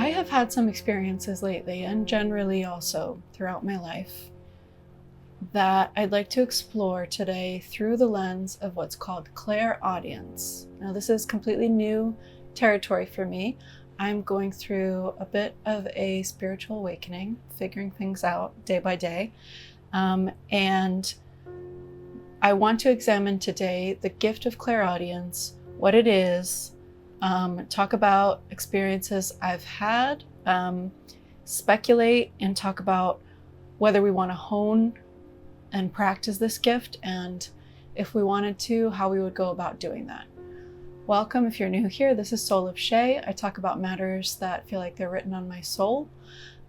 I have had some experiences lately, and generally also throughout my life, that I'd like to explore today through the lens of what's called clairaudience. Now, this is completely new territory for me. I'm going through a bit of a spiritual awakening, figuring things out day by day. And I want to examine today the gift of clairaudience, what it is, talk about experiences I've had, speculate and talk about whether we want to hone and practice this gift, and if we wanted to, how we would go about doing that. Welcome if you're new here. This is Soul of Shay. I talk about matters that feel like they're written on my soul,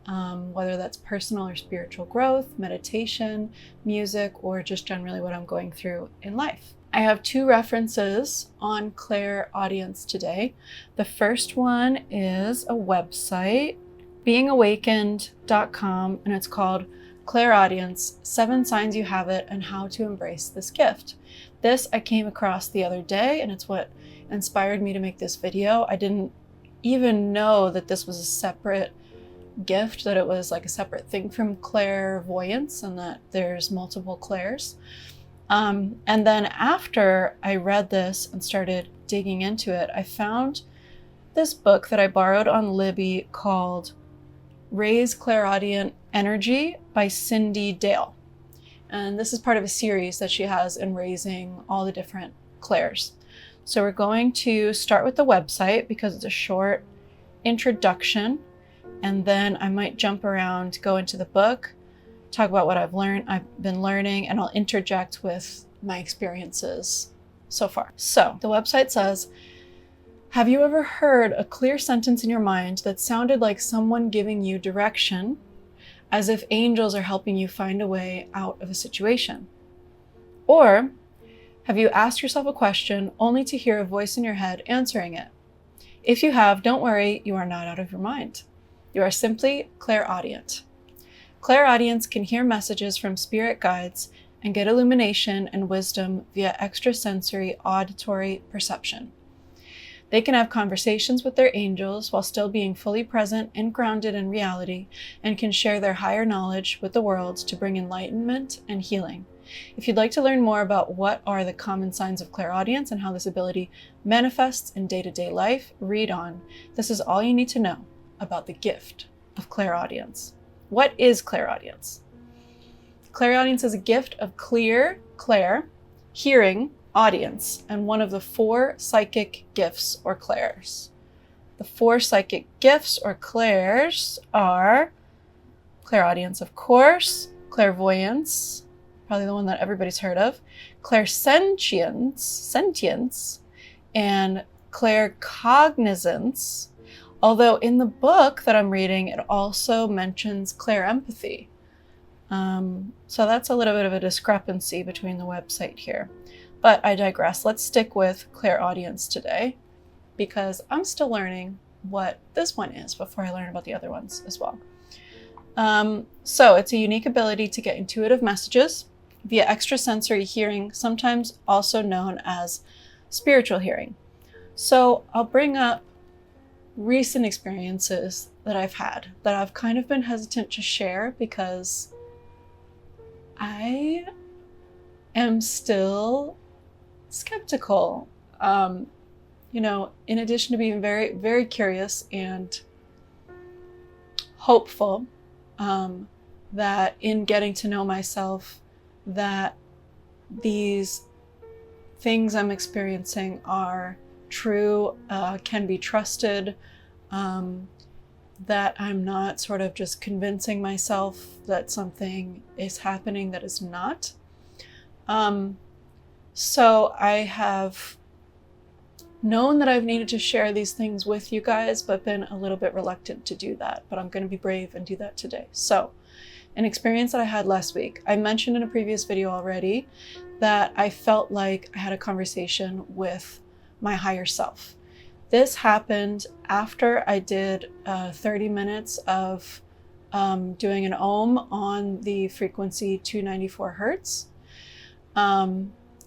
whether that's personal or spiritual growth, meditation, music, or just generally what I'm going through in life. I have two references on clairaudience today. The first one is a website, beingawakened.com, and it's called Clairaudience, 7 Signs You Have It and How to Embrace This Gift. This I came across the other day, and it's what inspired me to make this video. I didn't even know that this was a separate gift, that it was like a separate thing from clairvoyance and that there's multiple clairs. And then after I read this and started digging into it, I found this book that I borrowed on Libby called Raise Clairaudient Energy by Cyndi Dale. And this is part of a series that she has in raising all the different clairs. So we're going to start with the website because it's a short introduction, and then I might jump around, go into the book, talk about what I've been learning, and I'll interject with my experiences so far. So the website says, have you ever heard a clear sentence in your mind that sounded like someone giving you direction, as if angels are helping you find a way out of a situation? Or have you asked yourself a question only to hear a voice in your head answering it? If you have, don't worry, you are not out of your mind. You are simply clairaudient. Clairaudience can hear messages from spirit guides and get illumination and wisdom via extrasensory auditory perception. They can have conversations with their angels while still being fully present and grounded in reality, and can share their higher knowledge with the world to bring enlightenment and healing. If you'd like to learn more about what are the common signs of clairaudience and how this ability manifests in day-to-day life, read on. This is all you need to know about the gift of clairaudience. What is clairaudience? Clairaudience is a gift of clair, hearing, audience, and one of the 4 psychic gifts or clairs. The 4 psychic gifts or clairs are clairaudience, of course, clairvoyance, probably the one that everybody's heard of, clairsentience, and claircognizance. Although in the book that I'm reading, it also mentions clairempathy. So that's a little bit of a discrepancy between the website here. But I digress. Let's stick with clairaudience today because I'm still learning what this one is before I learn about the other ones as well. So it's a unique ability to get intuitive messages via extrasensory hearing, sometimes also known as spiritual hearing. So I'll bring up recent experiences that I've had that I've kind of been hesitant to share because I am still skeptical. In addition to being very, very curious and hopeful, that in getting to know myself, that these things I'm experiencing are true, can be trusted, that I'm not sort of just convincing myself that something is happening that is not. So I have known that I've needed to share these things with you guys, but been a little bit reluctant to do that. But I'm going to be brave and do that today. So an experience that I had last week, I mentioned in a previous video already that I felt like I had a conversation with my higher self. This happened after I did 30 minutes of doing an Ohm on the frequency 294 hertz.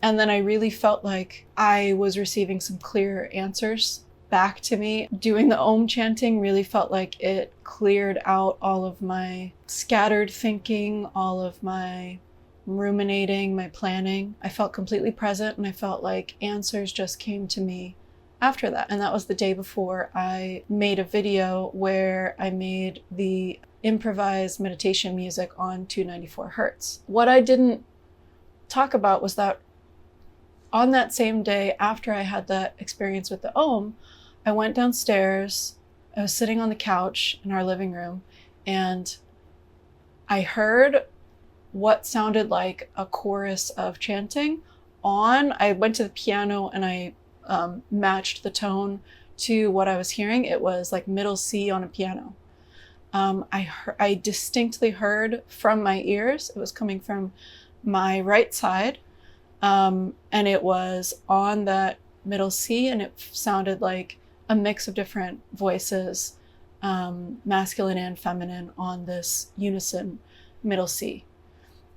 And then I really felt like I was receiving some clear answers back to me. Doing the Om chanting really felt like it cleared out all of my scattered thinking, all of my ruminating, my planning. I felt completely present, and I felt like answers just came to me after that. And that was the day before I made a video where I made the improvised meditation music on 294 hertz. What I didn't talk about was that on that same day after I had that experience with the Om, I went downstairs. I was sitting on the couch in our living room, and I heard what sounded like a chorus of chanting on. I went to the piano and I matched the tone to what I was hearing. It was like middle C on a piano. I distinctly heard from my ears. It was coming from my right side, and it was on that middle C, and it sounded like a mix of different voices, masculine and feminine, on this unison middle C.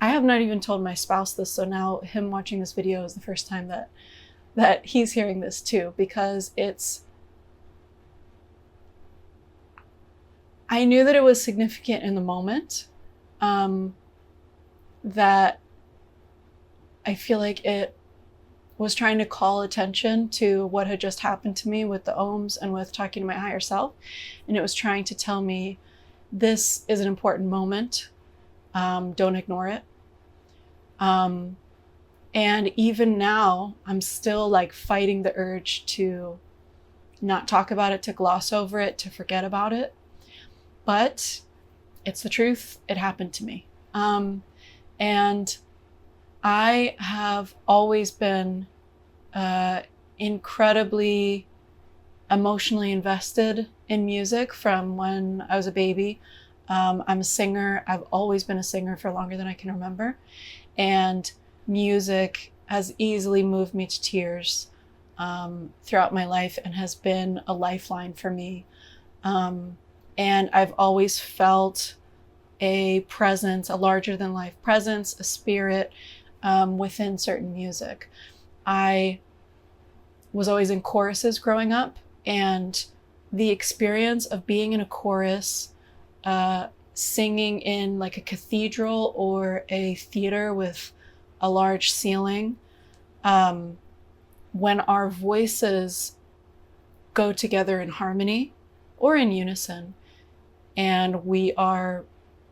I have not even told my spouse this, so now him watching this video is the first time that he's hearing this too, because I knew that it was significant in the moment, that I feel like it was trying to call attention to what had just happened to me with the Ohms and with talking to my higher self. And it was trying to tell me, this is an important moment. Don't ignore it. And even now, I'm still like fighting the urge to not talk about it, to gloss over it, to forget about it. But it's the truth. It happened to me. And I have always been incredibly emotionally invested in music from when I was a baby. I'm a singer. I've always been a singer for longer than I can remember. And music has easily moved me to tears throughout my life and has been a lifeline for me. And I've always felt a presence, a larger than life presence, a spirit within certain music. I was always in choruses growing up, and the experience of being in a chorus, singing in like a cathedral or a theater with a large ceiling, when our voices go together in harmony or in unison, and we are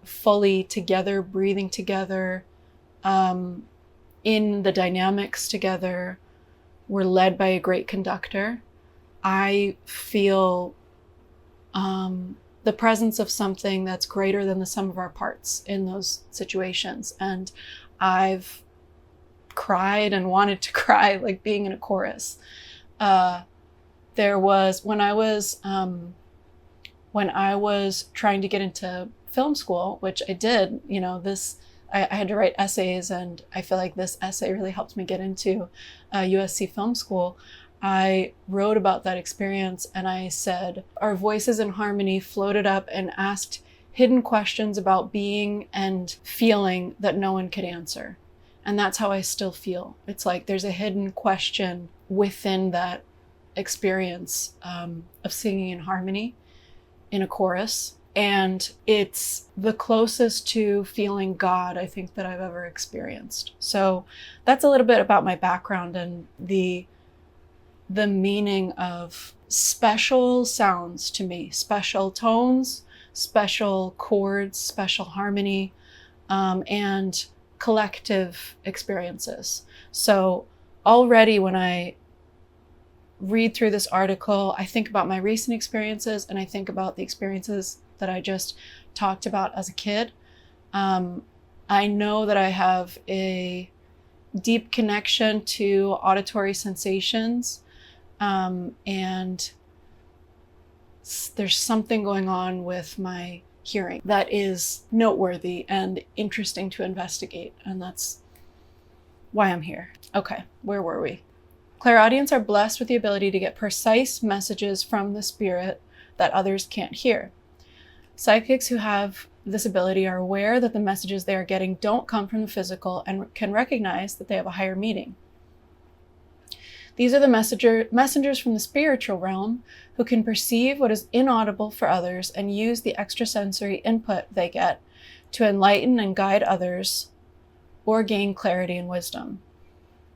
fully together, breathing together, in the dynamics together, we're led by a great conductor. I feel the presence of something that's greater than the sum of our parts in those situations. And I've cried and wanted to cry, like being in a chorus. There was, when I was trying to get into film school, which I did, I had to write essays, and I feel like this essay really helped me get into USC film school. I wrote about that experience, and I said, our voices in harmony floated up and asked hidden questions about being and feeling that no one could answer. And that's how I still feel. It's like there's a hidden question within that experience of singing in harmony in a chorus. And it's the closest to feeling God, I think, that I've ever experienced. So that's a little bit about my background and the meaning of special sounds to me, special tones, special chords, special harmony, and collective experiences. So already when I read through this article, I think about my recent experiences, and I think about the experiences that I just talked about as a kid. I know that I have a deep connection to auditory sensations, and there's something going on with my hearing that is noteworthy and interesting to investigate, and that's why I'm here. Okay, where were we? Clairaudients are blessed with the ability to get precise messages from the spirit that others can't hear. Psychics who have this ability are aware that the messages they are getting don't come from the physical and can recognize that they have a higher meaning. These are the messengers from the spiritual realm who can perceive what is inaudible for others and use the extrasensory input they get to enlighten and guide others or gain clarity and wisdom.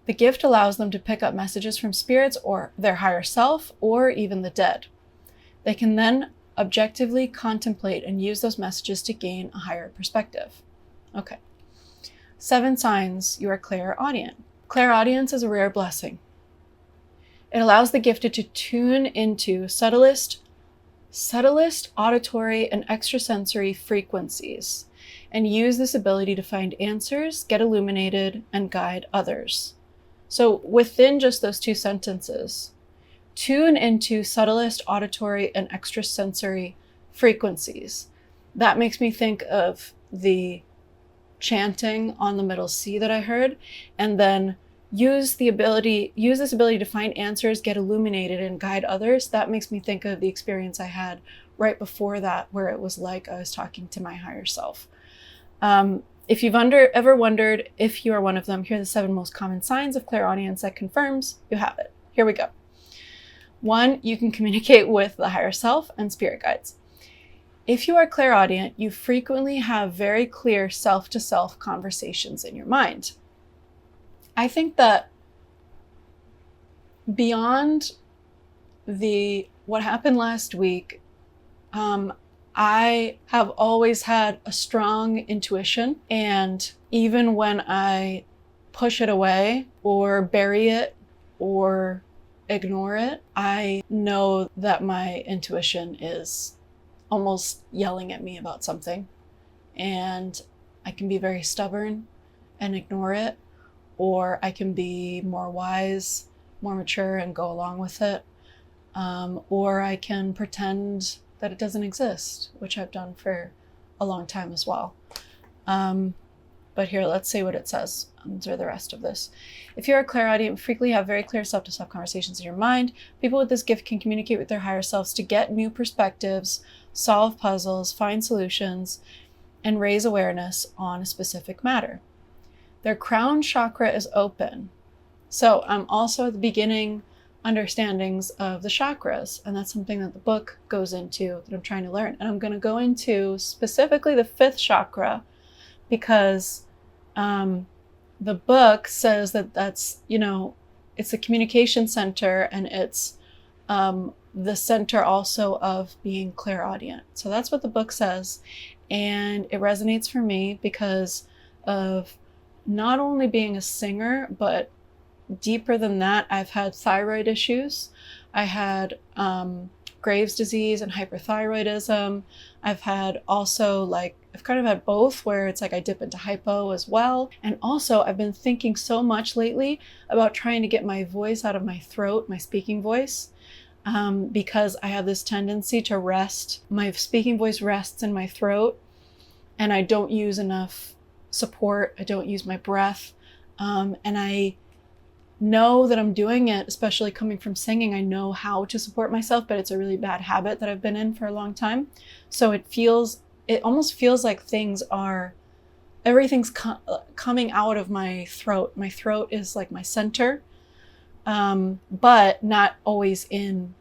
The gift allows them to pick up messages from spirits or their higher self or even the dead. They can then objectively contemplate and use those messages to gain a higher perspective. Okay. 7 signs you are clairaudient. Clairaudience is a rare blessing. It allows the gifted to tune into subtlest auditory and extrasensory frequencies and use this ability to find answers, get illuminated, and guide others. So within just those 2 sentences, tune into subtlest auditory and extrasensory frequencies. That makes me think of the chanting on the middle C that I heard, and then use this ability to find answers, get illuminated, and guide others. That makes me think of the experience I had right before that, where it was like I was talking to my higher self. If you've ever wondered if you are one of them, here are the 7 most common signs of clairaudience that confirms you have it. Here we go. 1, you can communicate with the higher self and spirit guides. If you are clairaudient, you frequently have very clear self-to-self conversations in your mind. I think that beyond what happened last week, I have always had a strong intuition, and even when I push it away or bury it or ignore it, I know that my intuition is almost yelling at me about something, and I can be very stubborn and ignore it, or I can be more wise, more mature, and go along with it, or I can pretend that it doesn't exist, which I've done for a long time as well. But here, let's see what it says under the rest of this. If you're a clairaudient, frequently have very clear self-to-self conversations in your mind. People with this gift can communicate with their higher selves to get new perspectives, solve puzzles, find solutions, and raise awareness on a specific matter. Their crown chakra is open. So I'm also at the beginning understandings of the chakras, and that's something that the book goes into that I'm trying to learn. And I'm going to go into specifically the 5th chakra because the book says that that's, it's a communication center, and it's the center also of being clairaudient. So that's what the book says, and it resonates for me because of not only being a singer, but deeper than that, I've had thyroid issues. I had Graves' disease and hyperthyroidism. I've had also I've kind of had both, where it's like I dip into hypo as well. And also I've been thinking so much lately about trying to get my voice out of my throat, my speaking voice, because I have this tendency to rest. My speaking voice rests in my throat, and I don't use enough support. I don't use my breath. And I know that I'm doing it, especially coming from singing. I know how to support myself, but it's a really bad habit that I've been in for a long time. So it almost feels like everything's coming out of my throat. My throat is like my center, but not always in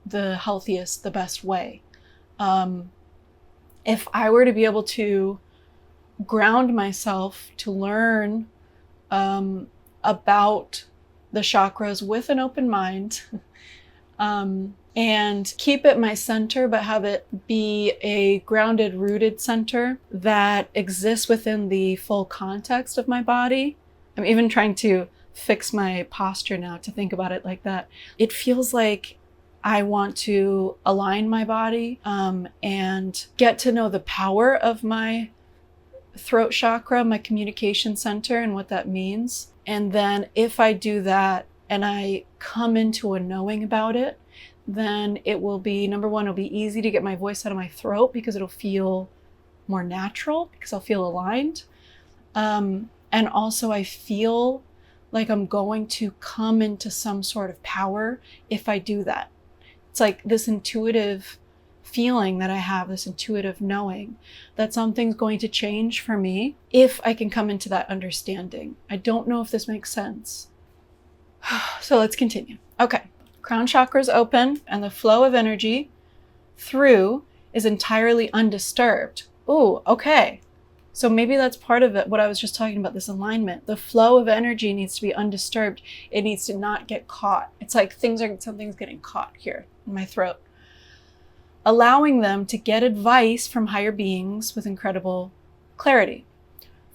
the healthiest, the best way. If I were to be able to ground myself to learn about the chakras with an open mind, and keep it my center, but have it be a grounded, rooted center that exists within the full context of my body. I'm even trying to fix my posture now to think about it like that. It feels like I want to align my body and get to know the power of my throat chakra, my communication center, and what that means. And then if I do that and I come into a knowing about it, then it will be, number one, it'll be easy to get my voice out of my throat because it'll feel more natural, because I'll feel aligned. And also I feel like I'm going to come into some sort of power if I do that. It's like this intuitive feeling that I have, this intuitive knowing that something's going to change for me if I can come into that understanding. I don't know if this makes sense. So let's continue. Okay. Crown chakra is open and the flow of energy through is entirely undisturbed. Ooh, okay. So maybe that's part of it, what I was just talking about, this alignment. The flow of energy needs to be undisturbed. It needs to not get caught. It's like something's getting caught here in my throat. Allowing them to get advice from higher beings with incredible clarity.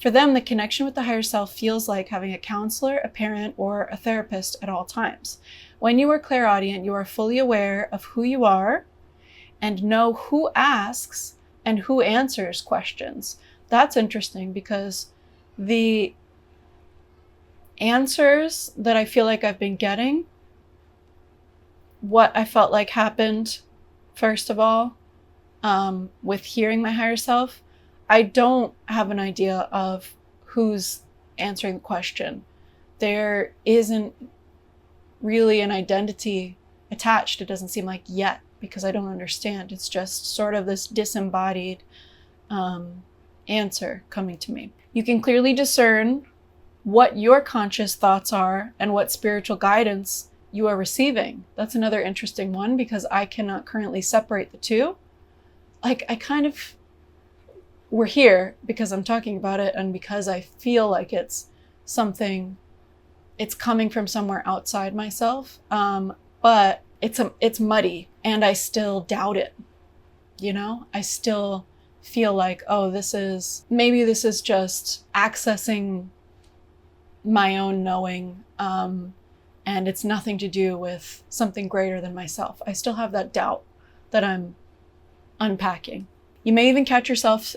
For them, the connection with the higher self feels like having a counselor, a parent, or a therapist at all times. When you are clairaudient, you are fully aware of who you are and know who asks and who answers questions. That's interesting because the answers that I feel like I've been getting, what I felt like happened, first of all, with hearing my higher self, I don't have an idea of who's answering the question. There isn't really an identity attached, it doesn't seem like yet, because I don't understand. It's just sort of this disembodied answer coming to me. You can clearly discern what your conscious thoughts are and what spiritual guidance you are receiving. That's another interesting one because I cannot currently separate the two. Like we're here because I'm talking about it and because I feel like it's coming from somewhere outside myself. But it's muddy and I still doubt it. I still feel like, oh, maybe this is just accessing my own knowing, and it's nothing to do with something greater than myself. I still have that doubt that I'm unpacking. You may even catch yourself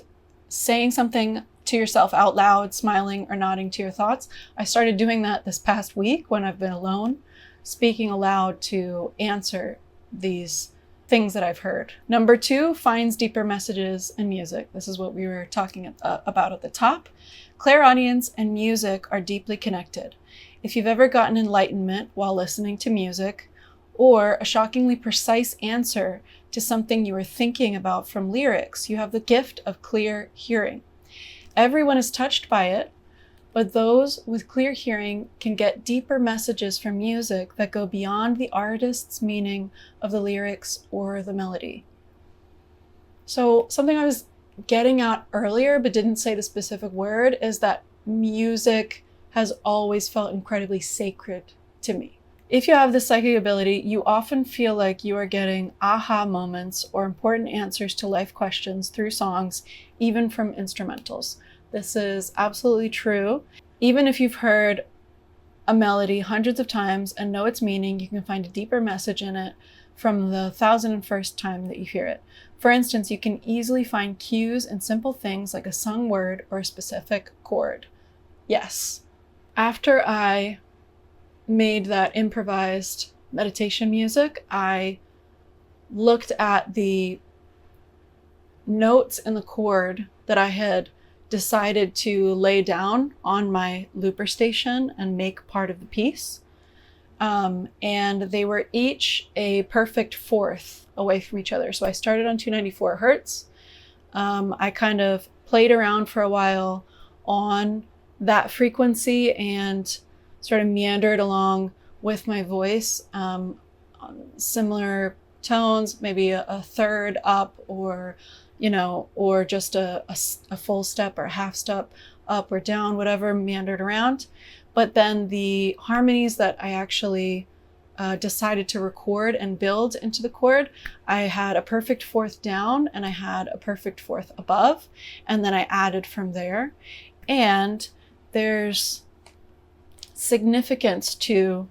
saying something to yourself out loud, smiling or nodding to your thoughts. I started doing that this past week when I've been alone, speaking aloud to answer these things that I've heard. Number 2, finds deeper messages in music. This is what we were talking about at the top. Clairaudience and music are deeply connected. If you've ever gotten enlightenment while listening to music, or a shockingly precise answer to something you were thinking about from lyrics, you have the gift of clear hearing. Everyone is touched by it, but those with clear hearing can get deeper messages from music that go beyond the artist's meaning of the lyrics or the melody. So something I was getting at earlier, but didn't say the specific word, is that music has always felt incredibly sacred to me. If you have this psychic ability, you often feel like you are getting aha moments or important answers to life questions through songs, even from instrumentals. This is absolutely true. Even if you've heard a melody hundreds of times and know its meaning, you can find a deeper message in it from the 1001st time that you hear it. For instance, you can easily find cues in simple things like a sung word or a specific chord. Yes. After I made that improvised meditation music, I looked at the notes in the chord that I had decided to lay down on my looper station and make part of the piece. And they were each a perfect fourth away from each other. So I started on 294 hertz. I kind of played around for a while on that frequency and sort of meandered along with my voice, similar tones, maybe a third up, or or just a full step or a half step up or down, whatever, meandered around. But then the harmonies that I actually decided to record and build into the chord, I had a perfect fourth down and I had a perfect fourth above, and then I added from there. And there's significance to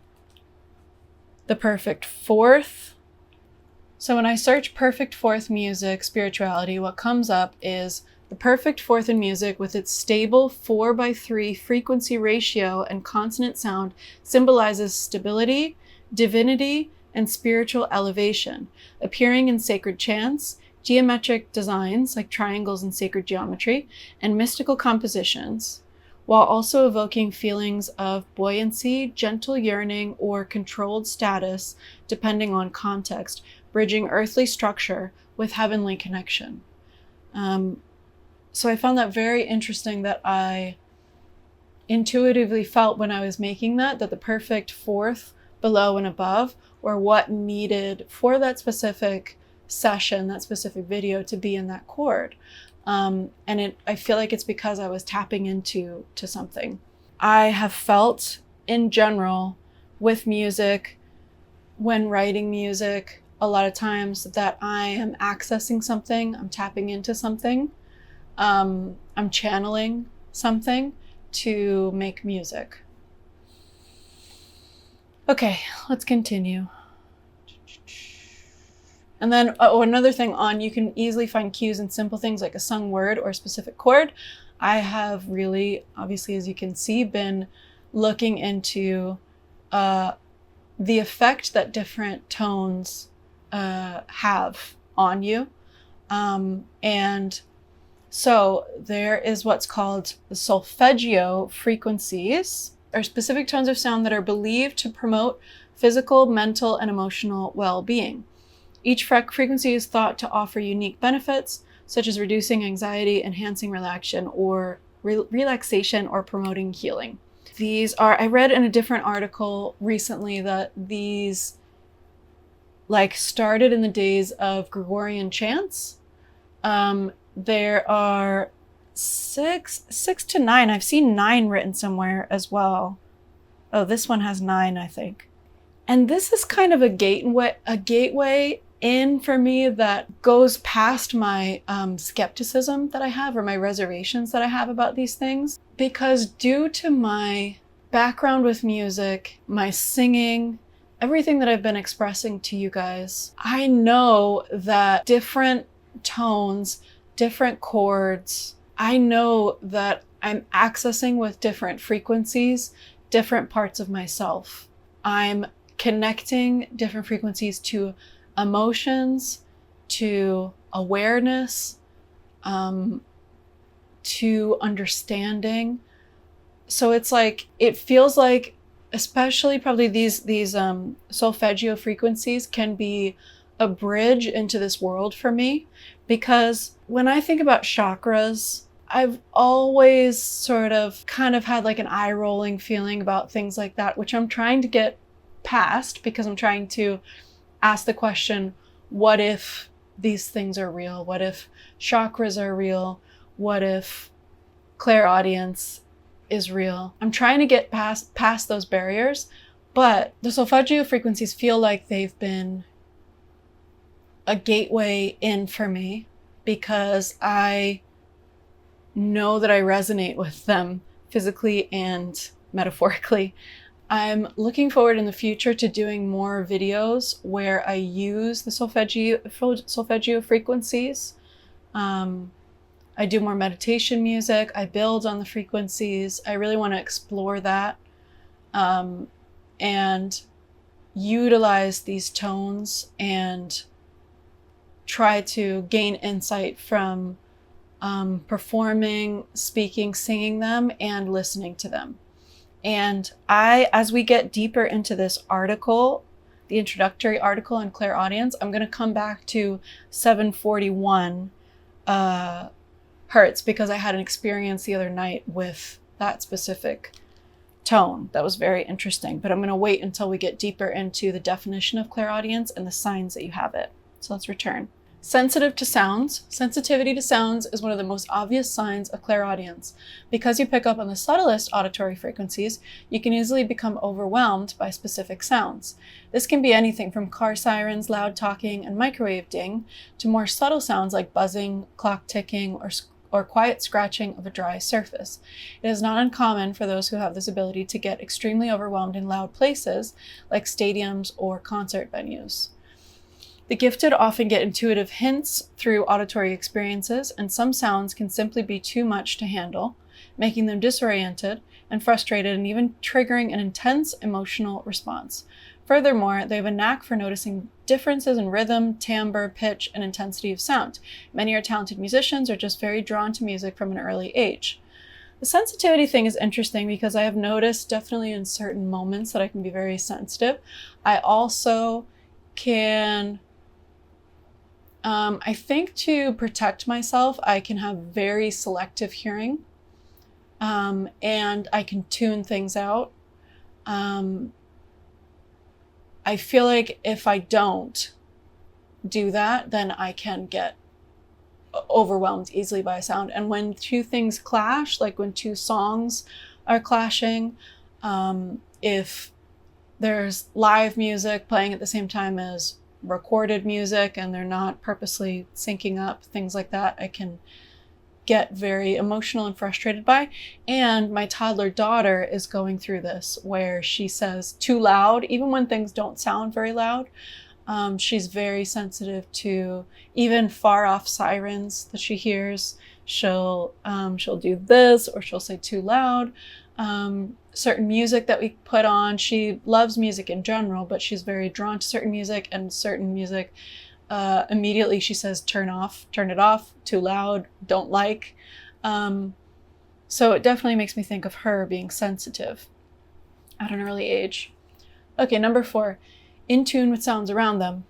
the perfect fourth. So when I search perfect fourth music, spirituality, what comes up is the perfect fourth in music with its stable 4/3 frequency ratio and consonant sound symbolizes stability, divinity, and spiritual elevation, appearing in sacred chants, geometric designs like triangles in sacred geometry, and mystical compositions, while also evoking feelings of buoyancy, gentle yearning, or controlled status, depending on context, bridging earthly structure with heavenly connection. So I found that very interesting that I intuitively felt when I was making that the perfect fourth below and above were what needed for that specific session, that specific video, to be in that chord. I feel like it's because I was tapping into something. I have felt in general with music, when writing music, a lot of times that I am accessing something, I'm tapping into something, I'm channeling something to make music. Okay, let's continue. And then another thing you can easily find cues in simple things like a sung word or a specific chord. I have really, obviously, as you can see, been looking into the effect that different tones have on you. And so there is what's called the Solfeggio Frequencies, or specific tones of sound that are believed to promote physical, mental, and emotional well-being. Each frequency is thought to offer unique benefits, such as reducing anxiety, enhancing relaxation, or promoting healing. I read in a different article recently that these started in the days of Gregorian chants. There are six to nine. I've seen 9 written somewhere as well. Oh, this one has 9, I think. And this is kind of a gateway in for me that goes past my skepticism that I have, or my reservations that I have about these things. Because due to my background with music, my singing, everything that I've been expressing to you guys, I know that different tones, different chords, I know that I'm accessing with different frequencies, different parts of myself. I'm connecting different frequencies to emotions, to awareness, to understanding. So it's like, it feels like, especially probably these solfeggio frequencies can be a bridge into this world for me, because when I think about chakras, I've always sort of kind of had like an eye rolling feeling about things like that, which I'm trying to get past, because I'm trying to ask the question, what if these things are real? What if chakras are real? What if clairaudience is real? I'm trying to get past those barriers, but the solfeggio frequencies feel like they've been a gateway in for me, because I know that I resonate with them physically and metaphorically. I'm looking forward in the future to doing more videos where I use the solfeggio frequencies. I do more meditation music. I build on the frequencies. I really want to explore that and utilize these tones and try to gain insight from performing, speaking, singing them, and listening to them. And as we get deeper into this article, the introductory article on clairaudience, I'm going to come back to 741 hertz, because I had an experience the other night with that specific tone that was very interesting. But I'm going to wait until we get deeper into the definition of clairaudience and the signs that you have it. So let's return. Sensitive to sounds. Sensitivity to sounds is one of the most obvious signs of clairaudience. Because you pick up on the subtlest auditory frequencies, you can easily become overwhelmed by specific sounds. This can be anything from car sirens, loud talking, and microwave ding, to more subtle sounds like buzzing, clock ticking, or quiet scratching of a dry surface. It is not uncommon for those who have this ability to get extremely overwhelmed in loud places, like stadiums or concert venues. The gifted often get intuitive hints through auditory experiences, and some sounds can simply be too much to handle, making them disoriented and frustrated, and even triggering an intense emotional response. Furthermore, they have a knack for noticing differences in rhythm, timbre, pitch, and intensity of sound. Many are talented musicians or just very drawn to music from an early age. The sensitivity thing is interesting because I have noticed definitely in certain moments that I can be very sensitive. I also can... I think to protect myself, I can have very selective hearing. and I can tune things out. I feel like if I don't do that, then I can get overwhelmed easily by sound. And when two things clash, like when two songs are clashing, if there's live music playing at the same time as recorded music and they're not purposely syncing up, things like that, I can get very emotional and frustrated by. And my toddler daughter is going through this where she says too loud, even when things don't sound very loud. She's very sensitive to even far off sirens that she hears. She'll do this, or she'll say too loud. Certain music that we put on, she loves music in general, but she's very drawn to certain music, and certain music immediately she says turn it off, too loud, don't like. So it definitely makes me think of her being sensitive at an early age. Okay, number 4, in tune with sounds around them.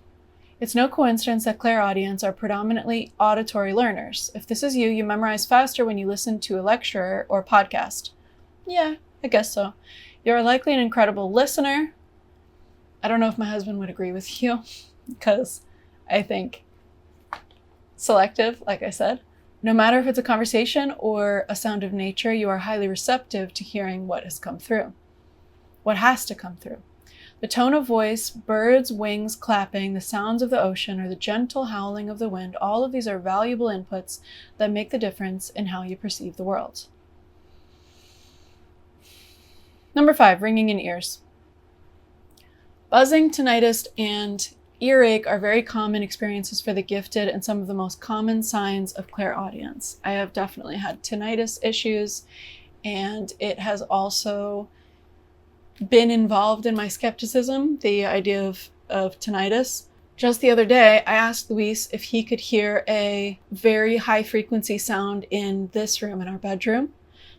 It's no coincidence that clairaudients are predominantly auditory learners. If this is you, you memorize faster when you listen to a lecture or podcast. Yeah, I guess so. You're likely an incredible listener. I don't know if my husband would agree with you, because I think selective, like I said. No matter if it's a conversation or a sound of nature, you are highly receptive to hearing what has come through, what has to come through. The tone of voice, birds' wings clapping, the sounds of the ocean, or the gentle howling of the wind, all of these are valuable inputs that make the difference in how you perceive the world. Number 5, ringing in ears. Buzzing, tinnitus, and earache are very common experiences for the gifted and some of the most common signs of clairaudience. I have definitely had tinnitus issues, and it has also been involved in my skepticism, the idea of tinnitus. Just the other day, I asked Luis if he could hear a very high frequency sound in this room, in our bedroom,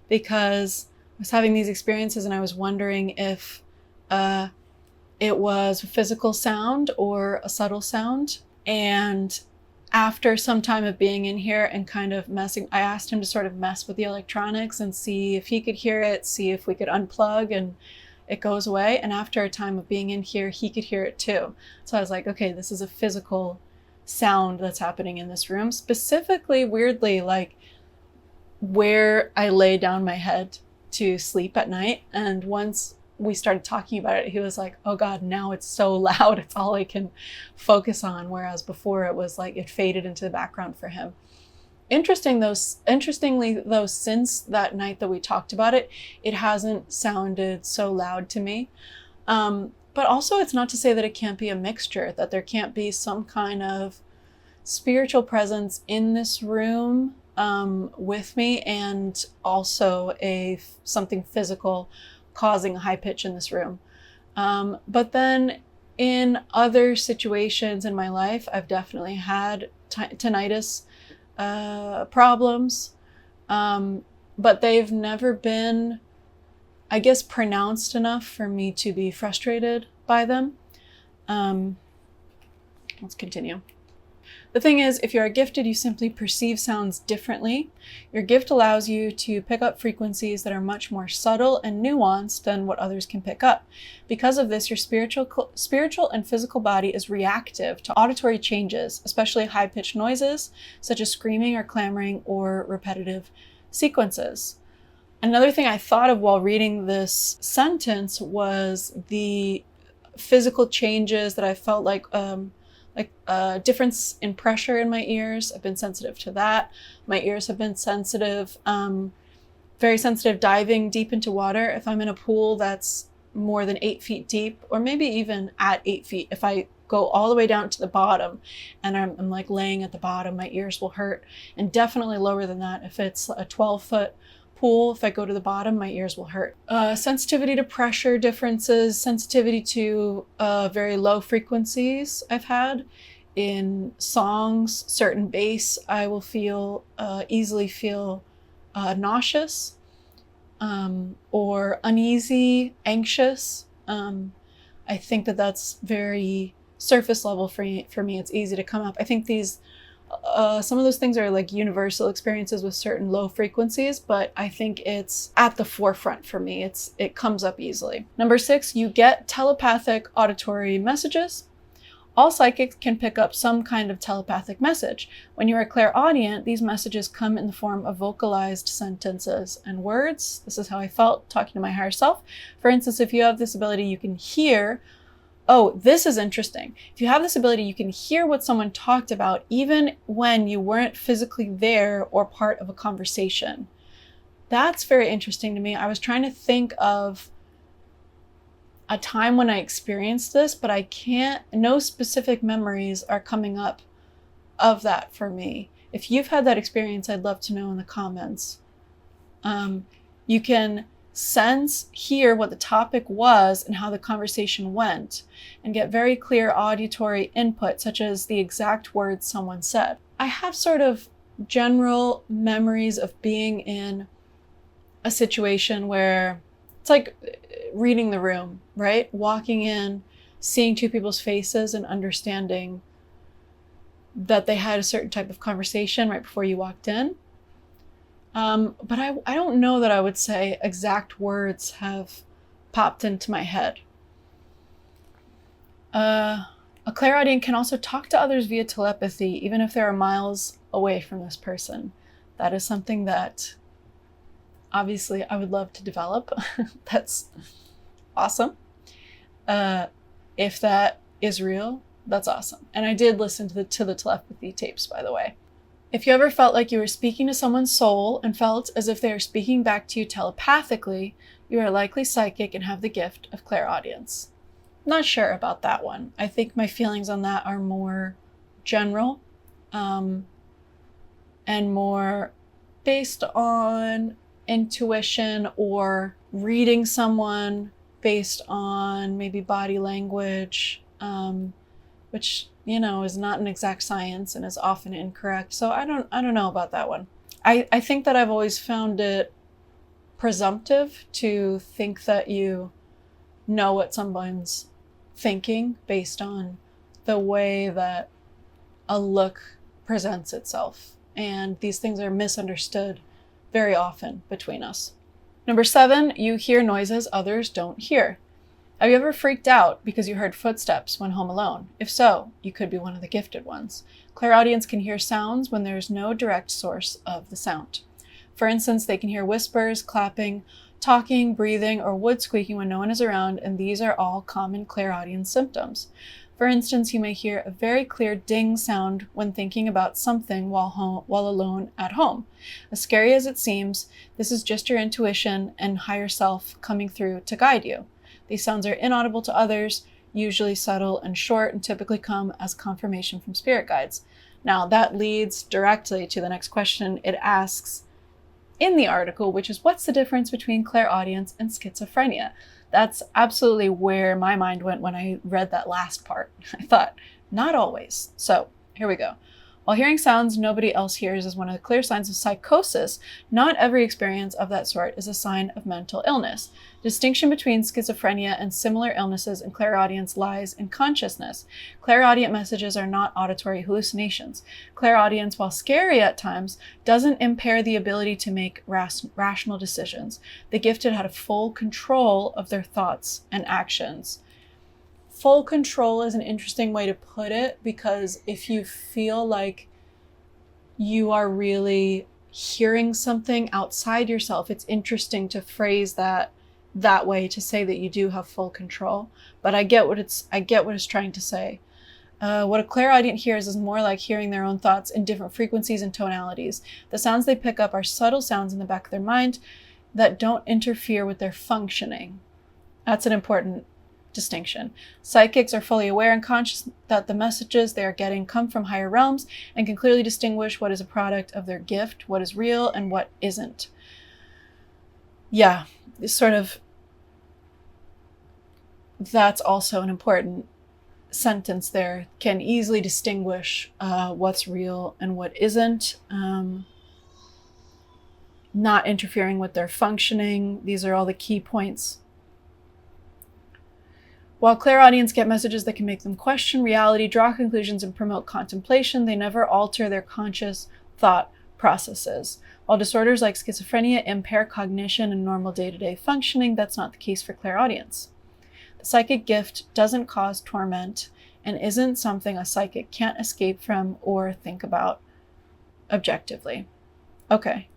because I was having these experiences and I was wondering if it was a physical sound or a subtle sound. And after some time of being in here and kind of messing, I asked him to sort of mess with the electronics and see if he could hear it, see if we could unplug and it goes away. And after a time of being in here, he could hear it too. So I was like, okay, this is a physical sound that's happening in this room. Specifically, weirdly, like where I lay down my head to sleep at night. And once we started talking about it, he was like, oh God, now it's so loud. It's all I can focus on. Whereas before it was like, it faded into the background for him. Interestingly though, since that night that we talked about it, it hasn't sounded so loud to me. But also it's not to say that it can't be a mixture, that there can't be some kind of spiritual presence in this room with me, and also something physical causing a high pitch in this room. But then in other situations in my life, I've definitely had tinnitus problems, but they've never been, I guess, pronounced enough for me to be frustrated by them. Let's continue. The thing is, if you are gifted, you simply perceive sounds differently. Your gift allows you to pick up frequencies that are much more subtle and nuanced than what others can pick up. Because of this, your spiritual and physical body is reactive to auditory changes, especially high-pitched noises, such as screaming or clamoring or repetitive sequences. Another thing I thought of while reading this sentence was the physical changes that I felt like a difference in pressure in my ears. I've been sensitive to that. My ears have been sensitive, very sensitive diving deep into water. If I'm in a pool that's more than 8 feet deep, or maybe even at 8 feet, if I go all the way down to the bottom and I'm like laying at the bottom, my ears will hurt. And definitely lower than that. If it's a 12-foot pool, if I go to the bottom, my ears will hurt. Sensitivity to pressure differences, sensitivity to very low frequencies I've had in songs, certain bass, I will easily feel nauseous or uneasy, anxious. I think that's very surface level for me. It's easy to come up. I think these Some of those things are like universal experiences with certain low frequencies, but I think it's at the forefront for me. It comes up easily. Number 6, you get telepathic auditory messages. All psychics can pick up some kind of telepathic message. When you are clairaudient, these messages come in the form of vocalized sentences and words. This is how I felt talking to my higher self. For instance, if you have this ability, you can hear, oh, this is interesting. If you have this ability, you can hear what someone talked about even when you weren't physically there or part of a conversation. That's very interesting to me. I was trying to think of a time when I experienced this, but I can't, no specific memories are coming up of that for me. If you've had that experience, I'd love to know in the comments. You can hear what the topic was and how the conversation went, and get very clear auditory input, such as the exact words someone said. I have sort of general memories of being in a situation where it's like reading the room, right? Walking in, seeing two people's faces and understanding that they had a certain type of conversation right before you walked in. But I don't know that I would say exact words have popped into my head. A clairaudient can also talk to others via telepathy, even if they are miles away from this person. That is something that obviously I would love to develop. That's awesome. If that is real, that's awesome. And I did listen to the telepathy tapes, by the way. If you ever felt like you were speaking to someone's soul and felt as if they are speaking back to you telepathically, you are likely psychic and have the gift of clairaudience. Not sure about that one. I think my feelings on that are more general, and more based on intuition or reading someone based on maybe body language, which, you know, is not an exact science and is often incorrect. So I don't know about that one. I think that I've always found it presumptive to think that you know what someone's thinking based on the way that a look presents itself. And these things are misunderstood very often between us. Number 7, you hear noises others don't hear. Have you ever freaked out because you heard footsteps when home alone? If so, you could be one of the gifted ones. Clairaudients can hear sounds when there is no direct source of the sound. For instance, they can hear whispers, clapping, talking, breathing, or wood squeaking when no one is around, and these are all common clairaudience symptoms. For instance, you may hear a very clear ding sound when thinking about something while alone at home. As scary as it seems, this is just your intuition and higher self coming through to guide you. These sounds are inaudible to others, usually subtle and short, and typically come as confirmation from spirit guides. Now, that leads directly to the next question it asks in the article, which is, what's the difference between clairaudience and schizophrenia? That's absolutely where my mind went when I read that last part. I thought, not always. So here we go. While hearing sounds nobody else hears is one of the clear signs of psychosis, not every experience of that sort is a sign of mental illness. Distinction between schizophrenia and similar illnesses in clairaudience lies in consciousness. Clairaudient messages are not auditory hallucinations. Clairaudience, while scary at times, doesn't impair the ability to make rational decisions. The gifted had a full control of their thoughts and actions. Full control is an interesting way to put it, because if you feel like you are really hearing something outside yourself, it's interesting to phrase that way, to say that you do have full control. But I get what it's trying to say. What a clairaudient hears is more like hearing their own thoughts in different frequencies and tonalities. The sounds they pick up are subtle sounds in the back of their mind that don't interfere with their functioning. That's an important distinction. Psychics are fully aware and conscious that the messages they are getting come from higher realms and can clearly distinguish what is a product of their gift, what is real, and what isn't. Yeah, that's also an important sentence there. Can easily distinguish what's real and what isn't. Not interfering with their functioning. These are all the key points. While clairaudients get messages that can make them question reality, draw conclusions, and promote contemplation, they never alter their conscious thought processes. While disorders like schizophrenia impair cognition and normal day-to-day functioning, that's not the case for clairaudience. The psychic gift doesn't cause torment and isn't something a psychic can't escape from or think about objectively. Okay,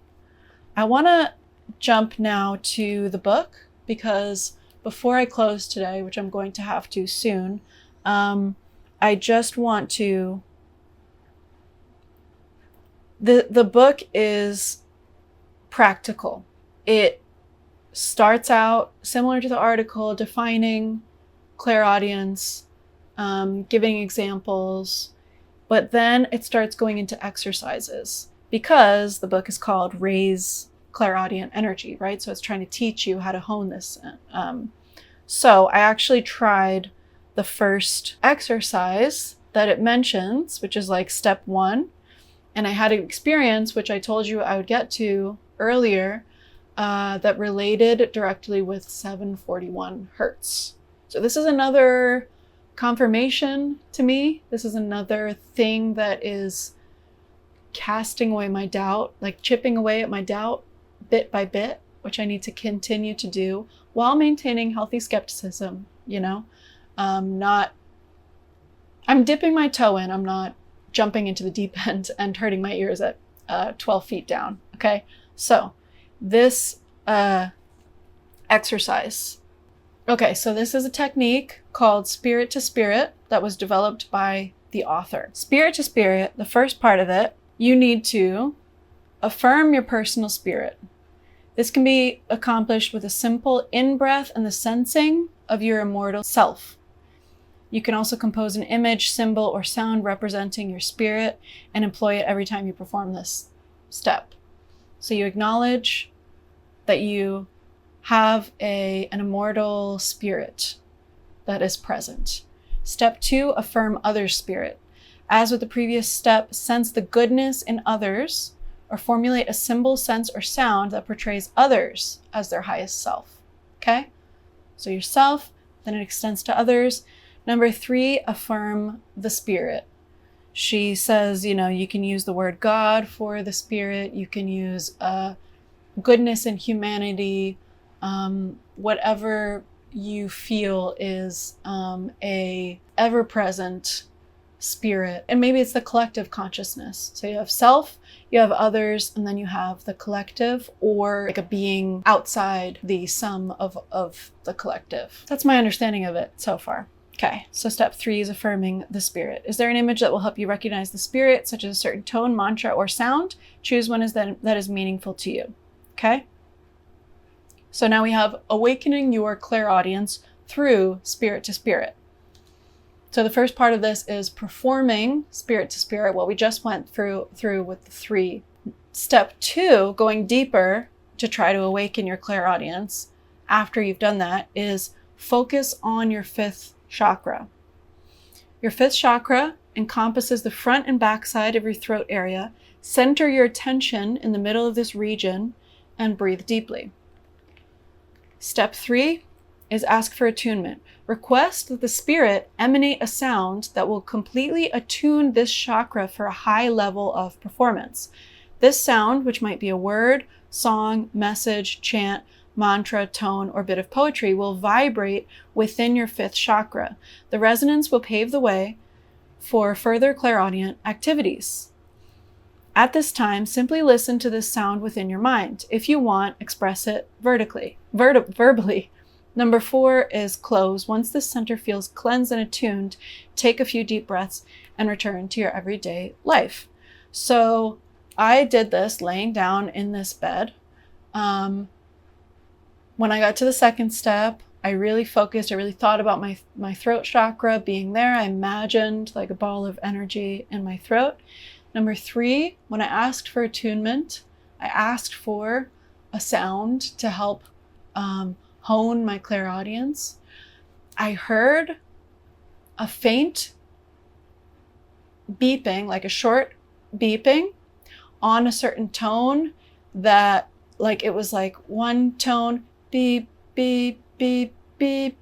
I want to jump now to the book, because before I close today, which I'm going to have to soon, I just want to... The book is practical. It starts out similar to the article, defining clairaudience, giving examples, but then it starts going into exercises, because the book is called Raise Clairaudient Energy, right? So it's trying to teach you how to hone this. So I actually tried the first exercise that it mentions, which is like step 1. And I had an experience, which I told you I would get to earlier, that related directly with 741 Hertz. So this is another confirmation to me. This is another thing that is casting away my doubt, like chipping away at my doubt bit by bit, which I need to continue to do while maintaining healthy skepticism, you know? I'm dipping my toe in. I'm not jumping into the deep end and hurting my ears at 12 feet down, okay? So this exercise. Okay, so this is a technique called Spirit to Spirit that was developed by the author. Spirit to Spirit, the first part of it, you need to affirm your personal spirit. This can be accomplished with a simple in-breath and the sensing of your immortal self. You can also compose an image, symbol, or sound representing your spirit and employ it every time you perform this step. So you acknowledge that you have an immortal spirit that is present. Step 2, affirm others' spirit. As with the previous step, sense the goodness in others, or formulate a symbol, sense, or sound that portrays others as their highest self. Okay? So yourself, then it extends to others. Number 3, affirm the spirit. She says, you know, you can use the word God for the spirit. You can use goodness and humanity, whatever you feel is a ever-present spirit. And maybe it's the collective consciousness. So you have self, you have others, and then you have the collective, or like a being outside the sum of the collective. That's my understanding of it so far. Okay, so step 3 is affirming the spirit. Is there an image that will help you recognize the spirit, such as a certain tone, mantra, or sound? Choose one that is meaningful to you. Okay? So now we have awakening your clairaudience through spirit to spirit. So the first part of this is performing spirit to spirit, what we just went through with the 3. Step 2, going deeper to try to awaken your clairaudience after you've done that, is focus on your 5th chakra. Your 5th chakra encompasses the front and back side of your throat area. Center your attention in the middle of this region and breathe deeply. Step 3 is ask for attunement. Request that the spirit emanate a sound that will completely attune this chakra for a high level of performance. This sound, which might be a word, song, message, chant, mantra, tone, or bit of poetry, will vibrate within your 5th chakra. The resonance will pave the way for further clairaudient activities. At this time, simply listen to this sound within your mind. If you want, express it verbally. Number 4 is close. Once this center feels cleansed and attuned, take a few deep breaths and return to your everyday life. So I did this laying down in this bed. When I got to the 2nd step, I really focused. I really thought about my throat chakra being there. I imagined like a ball of energy in my throat. Number 3, when I asked for attunement, I asked for a sound to help hone my clairaudience. I heard a faint beeping, like a short beeping on a certain tone that, like, it was like one tone, beep, beep, beep, beep.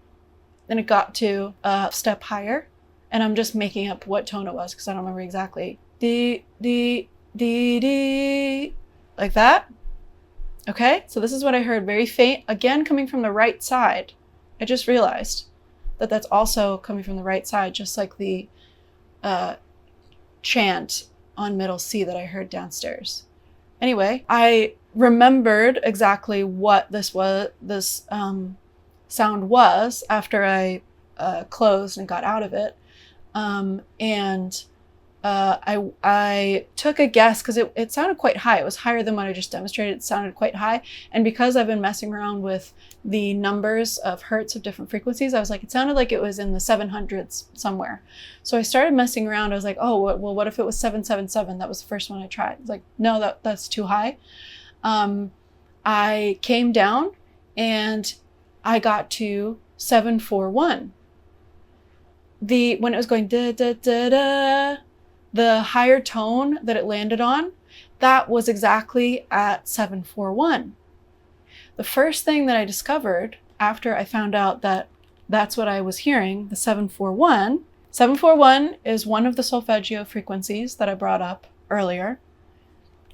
then it got to a step higher, and I'm just making up what tone it was because I don't remember exactly. D, D, D, D, like that. Okay, so this is what I heard, very faint, again coming from the right side. I just realized that that's also coming from the right side, just like the chant on middle C that I heard downstairs. Anyway, I remembered exactly what this sound was after I closed and got out of it. I took a guess because it sounded quite high. It was higher than what I just demonstrated. It sounded quite high. And because I've been messing around with the numbers of hertz of different frequencies, I was like, it sounded like it was in the 700s somewhere. So I started messing around. I was like, oh, well, what if it was 777? That was the first one I tried. I was like, no, that's too high. I came down and I got to 741. When it was going da da da da, the higher tone that it landed on, that was exactly at 741. The first thing that I discovered after I found out that that's what I was hearing, the 741. 741 is one of the Solfeggio frequencies that I brought up earlier.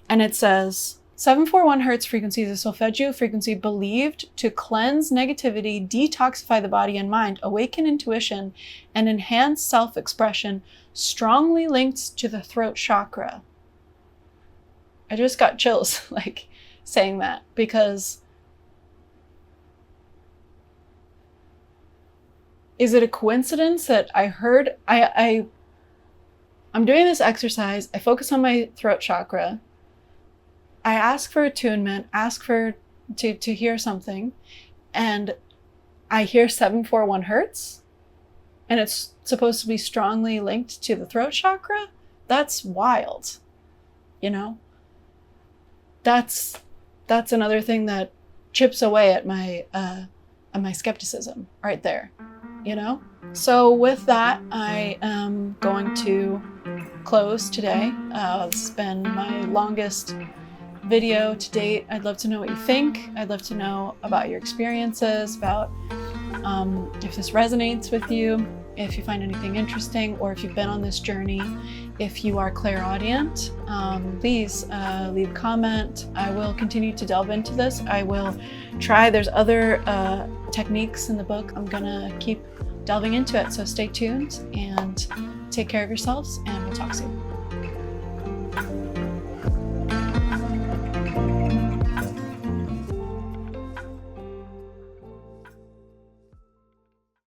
And it says, 741 hertz frequency is a Solfeggio frequency believed to cleanse negativity, detoxify the body and mind, awaken intuition, and enhance self-expression, strongly linked to the throat chakra. I just got chills like saying that, because is it a coincidence that I heard, I'm doing this exercise, I focus on my throat chakra, I ask for attunement, to hear something, and I hear 741 hertz, and it's supposed to be strongly linked to the throat chakra? That's wild, you know? That's another thing that chips away at my skepticism right there, you know? So with that, I am going to close today. It's been my longest video to date. I'd love to know what you think. I'd love to know about your experiences, about if this resonates with you, if you find anything interesting, or if you've been on this journey. If you are clairaudient, please leave a comment. I will continue to delve into this. I will try. There's other techniques in the book. I'm gonna keep delving into it. So stay tuned and take care of yourselves, and we'll talk soon.